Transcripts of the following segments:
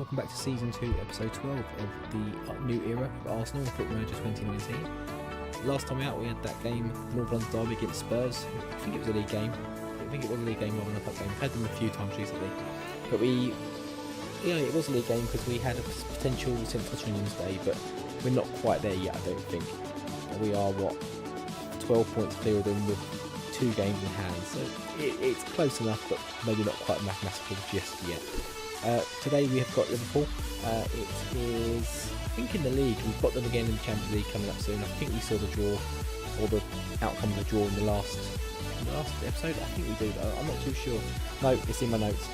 welcome back to Season 2, Episode 12 of the new era of Arsenal Football Manager 2019. Last time out we had that game, North London derby against Spurs. I think it was a league game. I think it was a league game rather than a cup game. We've had them a few times recently. But it was a league game because we had a potential St Tottenham Day, but we're not quite there yet, I don't think. We are, 12 points clear of them with 2 games in hand, so it's close enough, but maybe not quite mathematical just yet. Today we have got Liverpool. It is, I think, in the league. We've got them again in the Champions League coming up soon. I think we saw the draw, or the outcome of the draw in the last episode. I think we do, though. I'm not too sure. No, it's in my notes.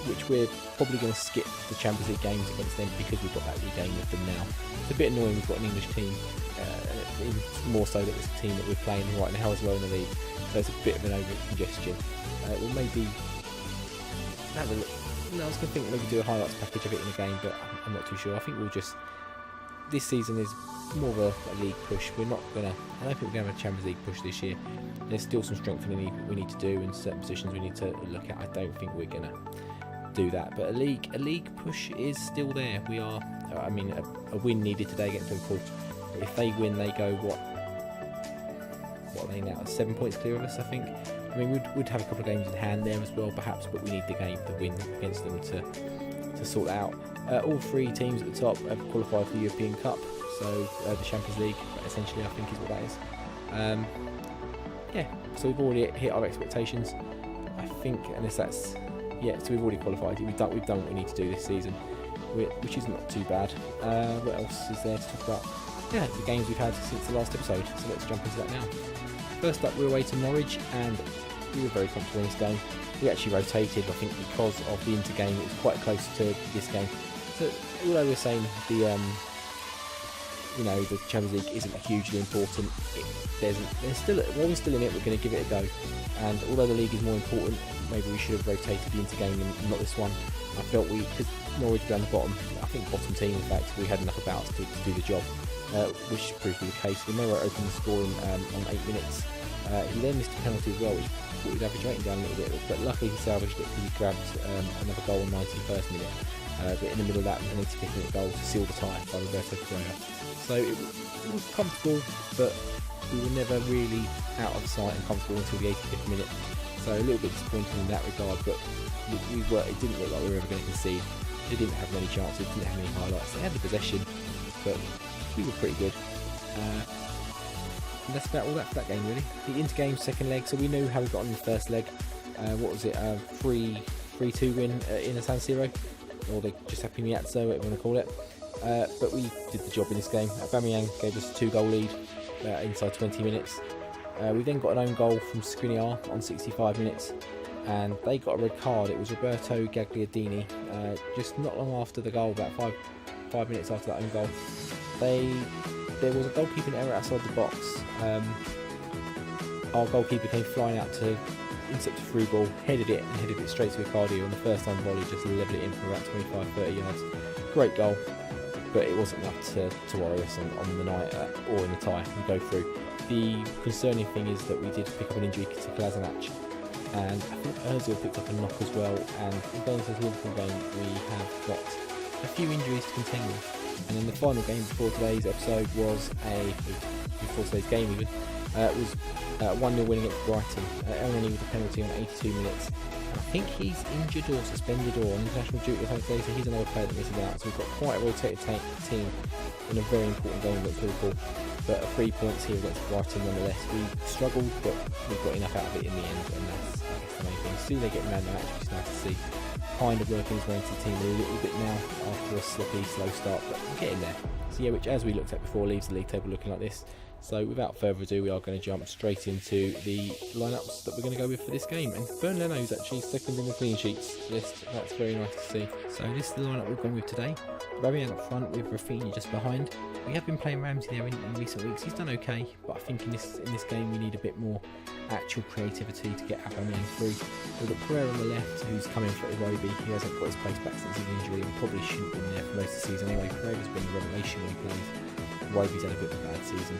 Which we're probably going to skip the Champions League games against them because we've got that league game with them now. It's a bit annoying we've got an English team, more so that it's a team that we're playing right now as well in the league, so it's a bit of an over-congestion. We'll maybe have a look. I was going to think maybe do a highlights package of it in a game, but I'm not too sure. I think this season is more of a league push. I don't think we're going to have a Champions League push this year. There's still some strengthening we need to do and certain positions we need to look at. I don't think we're going to do that, but a league push is still there. We are, a win needed today against Liverpool. If they win, they go what are they now? 7 points clear of us, I think. We'd have a couple of games in hand there as well, perhaps, but we need the win against them to sort that out. All 3 teams at the top have qualified for the European Cup, so the Champions League, essentially, I think is what that is. So we've already hit our expectations, I think, so we've already qualified. We've done what we need to do this season, which is not too bad. What else is there to talk about? The games we've had since the last episode, so let's jump into that now. First up, we're away to Norwich, and we were very comfortable in this game. We actually rotated, I think, because of the Inter game. It was quite close to this game. So, although we're saying the Champions League isn't hugely important, while we're still in it, we're going to give it a go. And although the league is more important, maybe we should have rotated the Inter game and not this one. I felt because Norwich down the bottom, I think bottom team, in fact, we had enough about us to do the job. Which proved to be the case. Romero opened the scoring on 8 minutes. He then missed a penalty as well, which brought his average rating down a little bit, but luckily he salvaged it because he grabbed another goal on 91st minute. But in the middle of that, an 85th minute goal to seal the tie by Roberto Ferreira. So it was comfortable, but we were never really out of sight and comfortable until the 85th minute. So a little bit disappointing in that regard, but it didn't look like we were ever going to concede. They didn't have many chances, didn't have many highlights. They had the possession, but we were pretty good. And that's about all that for that game, really. The inter-game second leg, so we knew how we got on in the first leg. 3-2 win in a San Siro, or the Giuseppe Meazza, whatever you want to call it. But we did the job in this game. Aubameyang gave us a 2-goal lead inside 20 minutes. We then got an own goal from Skriniar on 65 minutes, and they got a red card. It was Roberto Gagliardini, just not long after the goal, about 5 minutes after that own goal. There was a goalkeeping error outside the box. Our goalkeeper came flying out to intercept a through ball, headed it straight to Icardi on the first time volley, just level it in from about 25-30 yards. Great goal, but it wasn't enough to worry us on the night or in the tie and go through. The concerning thing is that we did pick up an injury to Kolasinac, and I think Ozil picked up a knock as well, and in going to the Liverpool game we have got a few injuries to contend with. And then the final game before today's episode was before today's game even, was 1-0 win against Brighton. Elneny with a penalty on 82 minutes. And I think he's injured or suspended or on international duty or something, so he's another player that misses out. So we've got quite a rotated team in a very important game against Liverpool. But 3 points here against Brighton nonetheless. We struggled, but we got enough out of it in the end, and that's the main thing. Soon they get man of the match, which is nice to see. Kind of working his way into the team a little bit now after a sloppy, slow start, but we're getting there. So which, as we looked at before, leaves the league table looking like this. So without further ado, we are going to jump straight into the lineups that we're going to go with for this game. And Bern Leno's actually second in the clean sheets list. That's very nice to see. So this is the lineup we've gone with today. Aubameyang up front with Rafinha just behind. We have been playing Ramsey there in recent weeks. He's done okay, but I think in this game we need a bit more actual creativity to get Aubameyang through. We've got Pereira on the left, who's coming for Iwobi. He hasn't got his place back since his injury and probably shouldn't have been there for most of the season anyway. Pereira's been a revelation when he plays. Iwobi's had a bit of a bad season.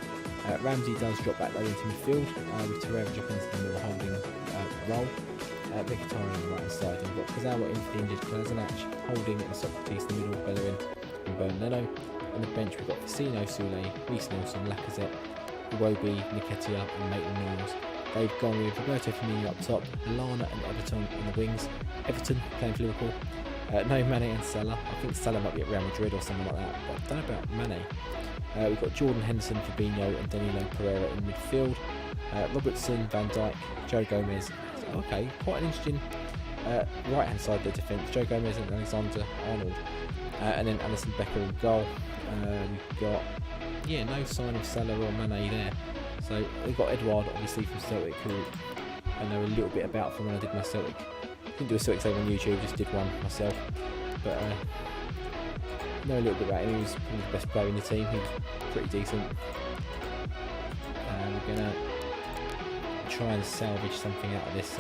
Ramsey does drop back low into midfield, with Torreira dropping into the more holding role. Mkhitaryan on the right hand side. And we've got Kazawa in for the injured Kolasinac, Holding and Socrates in the middle, Bellerin and Bone Leno. On the bench we've got Vecino, Soule, Reece Nelson, Lacazette, Iwobi, Nketiah and Maitland-Niles. They've gone with Roberto Firmino up top, Lallana and Everton in the wings. Everton playing for Liverpool. No Mane and Salah. I think Salah might be at Real Madrid or something like that, but I don't know about Mane. We've got Jordan Henderson, Fabinho and Danilo Pereira in midfield. Robertson, Van Dijk, Joe Gomez. Okay, quite an interesting right hand side of the defence. Joe Gomez and Alexander Arnold. And then Alisson Becker in goal. We've got, no sign of Salah or Mane there. So we've got Edouard, obviously from Celtic, who I know a little bit about from when I did my Celtic. Didn't do a Celtic save on YouTube, just did one myself. But know a little bit about him. He was probably the best player in the team. He was pretty decent. We're gonna try and salvage something out of this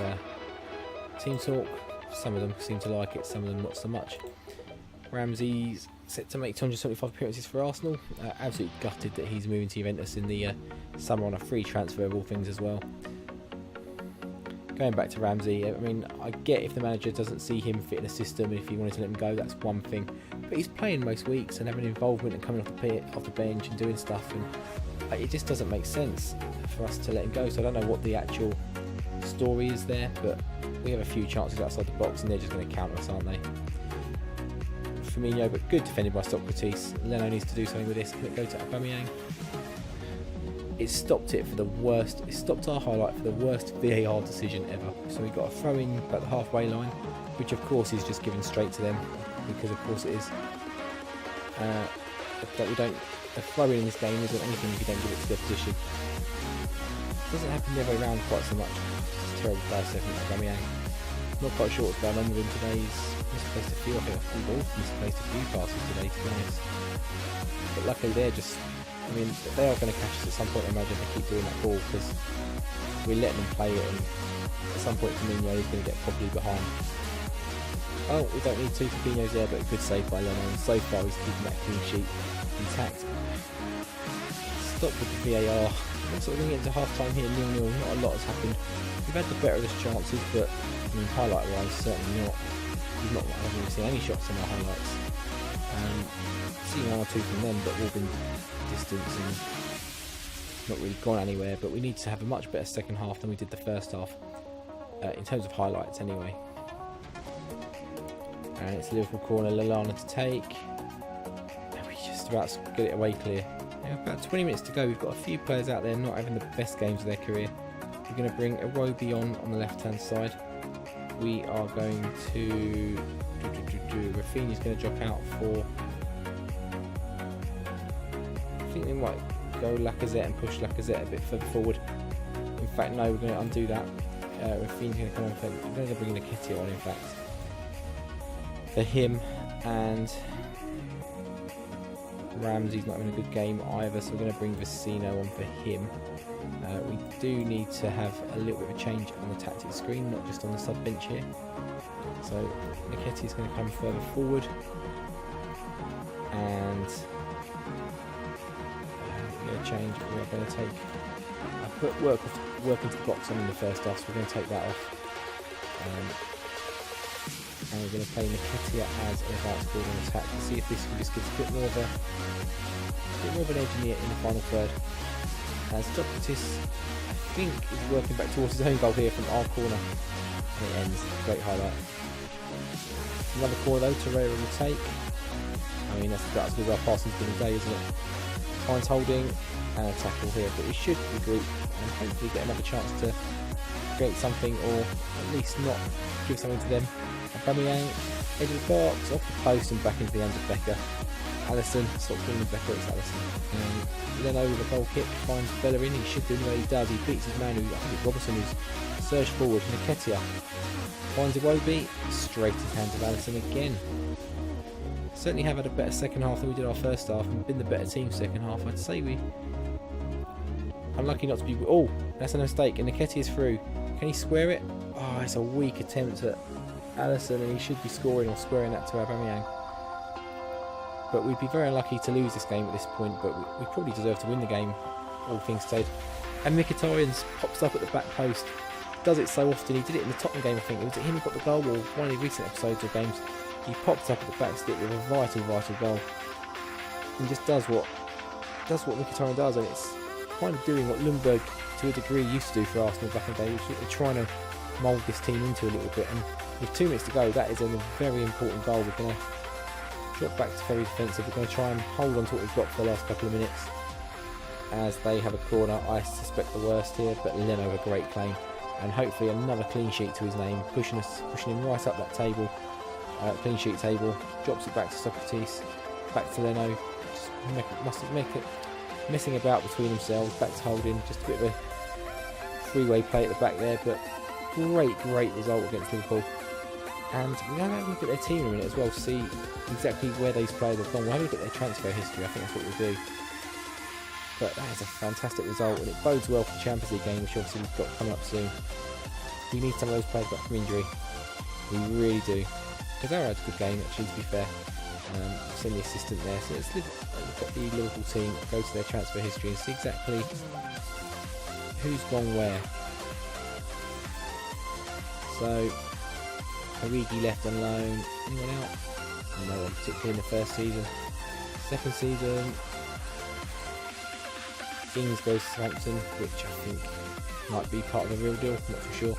team talk. Some of them seem to like it, some of them not so much. Ramsey's set to make 275 appearances for Arsenal. Absolutely gutted that he's moving to Juventus in the summer on a free transfer of all things as well. Going back to Ramsey, I mean, I get if the manager doesn't see him fit in a system and if he wanted to let him go, that's one thing. But he's playing most weeks and having involvement and coming off the bench and doing stuff, and it just doesn't make sense for us to let him go. So I don't know what the actual story is there, but we have a few chances outside the box and they're just going to counter us, aren't they? Firmino, but good defended by Socrates. Leno needs to do something with this. Can it go to Aubameyang? It stopped it for the worst. It stopped our highlight for the worst VAR decision ever. So we got a throw in about the halfway line, which of course is just given straight to them, because of course it is. But we don't. A throw in this game isn't anything if you don't give it to the opposition. It doesn't happen the other way around quite so much. It's a terrible pass there from Aubameyang. Not quite sure what's going on with him today. He's misplaced a few. I think we've all misplaced a few passes today, to be honest. But luckily they're just. I mean, they are going to catch us at some point. I imagine they keep doing that ball because we're letting them play it, and at some point Firmino is going to get properly behind. Oh, we don't need two Fabinho's there, but a good save by Leno, and so far he's keeping that clean sheet intact. Stop with the VAR. Looks like we're going to get into half time here, 0-0. Not a lot has happened. We've had the better of his chances, but I mean, highlight wise, certainly not. He's not. I haven't really seen any shots in our highlights. Seen one or two from them, but all been distance and not really gone anywhere. But we need to have a much better second half than we did the first half, in terms of highlights anyway. And it's a Liverpool corner, Lallana to take, and we just about to get it away clear. Now, about 20 minutes to go. We've got a few players out there not having the best games of their career. We're going to bring Iwobi on the left hand side. We are going to Rafinha's going to drop out for. I think we might go Lacazette and push Lacazette a bit further forward. In fact, no, we're going to undo that. Rafinha's going to come on for. We're going to bring Nketiah on, in fact, for him, and Ramsey's not having a good game either, so we're going to bring Vecino on for him. We do need to have a little bit of a change on the tactics screen, not just on the sub bench here. So Nketiah's going to come further forward, and we're going to change. We're going to take. I put work into the box on in the first half, so we're going to take that off. And we're going to play Nketiah as an advanced forward on attack to see if this can just give us a bit more of an edge in the final third. As Socrates, I think, is working back towards his own goal here from our corner, and it ends. Great highlight. Another corner though, Torreira will take. I mean, that's as good as our passing's been today, isn't it? Finds Holding and a tackle here, but we should regroup and hopefully get another chance to create something, or at least not give something to them. Aubameyang, edge of the box, off the post and back into the hands of Becker. Alisson, stop calling Becker, it's Alisson. Leno with a goal kick, finds Bellerin, he should do what he does, he beats his man, I think it's Robertson, who's surged forward. Nketiah finds Iwobi, straight into the hands of Alisson again. Certainly have had a better second half than we did our first half, and been the better team second half. I'd say we... Unlucky not to be... Oh, that's a mistake, and Nketiah's through. Can he square it? Oh, it's a weak attempt at Alisson, and he should be scoring or squaring that to Aubameyang. But we'd be very unlucky to lose this game at this point, but we probably deserve to win the game, all things said. And Mkhitaryan pops up at the back post. does it so often. He did it in the Tottenham game, I think. It was him who got the goal, or one of the recent episodes of games. He popped up at the back stick with a vital goal. And just does what Mkhitaryan does, and it's kind of doing what Lundberg to a degree used to do for Arsenal back in the day. They're trying to mould this team into a little bit, and with 2 minutes to go, that is a very important goal. We're going to drop back to very defensive. We're going to try and hold on to what we've got for the last couple of minutes as they have a corner. I suspect the worst here, but Leno a great claim, and hopefully another clean sheet to his name, pushing him right up that table, clean sheet table. Drops it back to Socrates, back to Leno. Must make it messing about between themselves, back to Holding, just a bit of a three-way play at the back there, but great result against Liverpool. And we're going to have a look at their team in a minute as well, to see exactly where these players have gone. We'll have a look at their transfer history. I think that's what we'll do. But that is a fantastic result, and it bodes well for the Champions League game, which obviously we've got coming up soon. We need some of those players back from injury. We really do. Cazorla had a good game, actually, to be fair. I've seen the assistant there, so let's look at the Liverpool team, go to their transfer history and see exactly who's gone where. So, Origi left on loan. Anyone out? No one, particularly in the first season. Second season, Ings goes to Southampton, which I think might be part of the real deal, not for sure.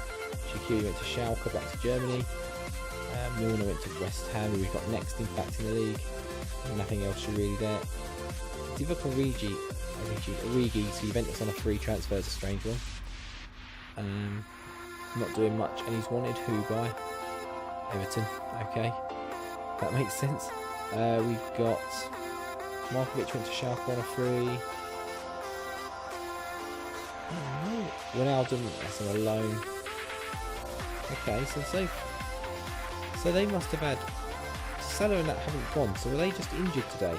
Shaqiri went to Schalke, back to Germany. Milner went to West Ham, who we've got next in fact in the league. Nothing else really there. Divock Origi to Juventus on a free transfer is a strange one. Not doing much, and he's wanted who by? Everton. Okay, that makes sense. We've got Markovic went to Schalke on a free. Oh no, Ronaldo, that's on a loan. Okay, so they must have had Salah and that haven't gone. So were they just injured today?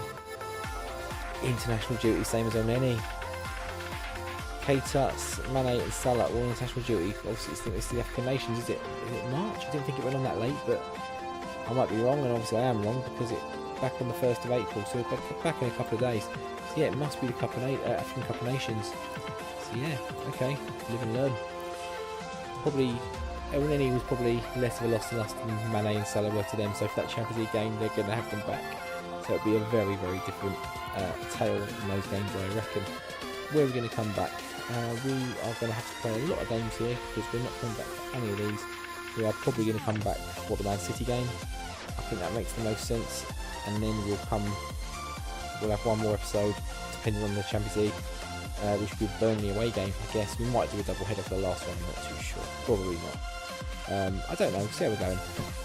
International duty, same as Oneni. Keita, Mane and Salah all on international duty. Obviously it's the African nations, is it March? I didn't think it went on that late, but I might be wrong, and obviously I am wrong because it's back on the 1st of April, so we're back in a couple of days. So yeah, it must be the African Cup of Nations. So yeah, okay, live and learn. Probably Oneni was probably less of a loss to us than Mane and Salah were to them, so for that Champions League game they're going to have them back. So it'll be a very different tale in those games, I reckon. Where are we going to come back? We are going to have to play a lot of games here because we're not coming back for any of these. We are probably going to come back for the Man City game. I think that makes the most sense, and then we'll have one more episode depending on the Champions League, which will be the Burnley away game. I guess we might do a double header for the last one, I'm not too sure, probably not. I don't know, we'll see how we're going.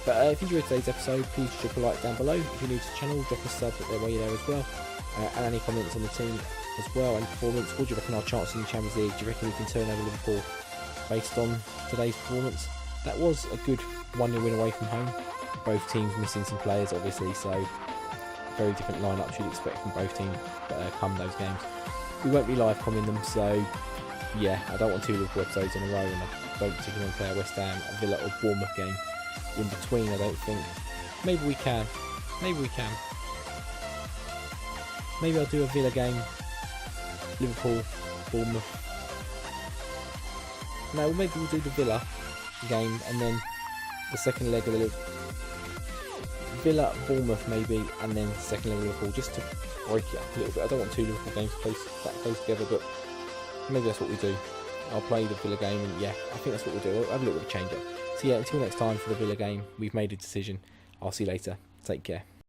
But if you enjoyed today's episode, please drop a like down below. If you're new to the channel, drop a sub while you're there as well. And any comments on the team as well, and performance. What do you reckon our chances in the Champions League? Do you reckon we can turn over Liverpool based on today's performance? That was a good 1-0 win away from home. Both teams missing some players, obviously, so very different lineups you'd expect from both teams come those games. We won't be live commenting them, so yeah, I don't want 2 Liverpool episodes in a row, and I don't particularly want to play a West Ham, a Villa or Bournemouth game in between, I don't think. Maybe we can. Maybe I'll do a Villa game, Liverpool, Bournemouth. No, maybe we'll do the Villa game and then the second leg of the Villa, Bournemouth maybe, and then the second leg of Liverpool, just to break it up a little bit. I don't want 2 Liverpool games that close together, but maybe that's what we do. I'll play the Villa game, and yeah, I think that's what we'll do. I'll have a little bit of change up. So yeah, until next time for the Villa game, we've made a decision. I'll see you later. Take care.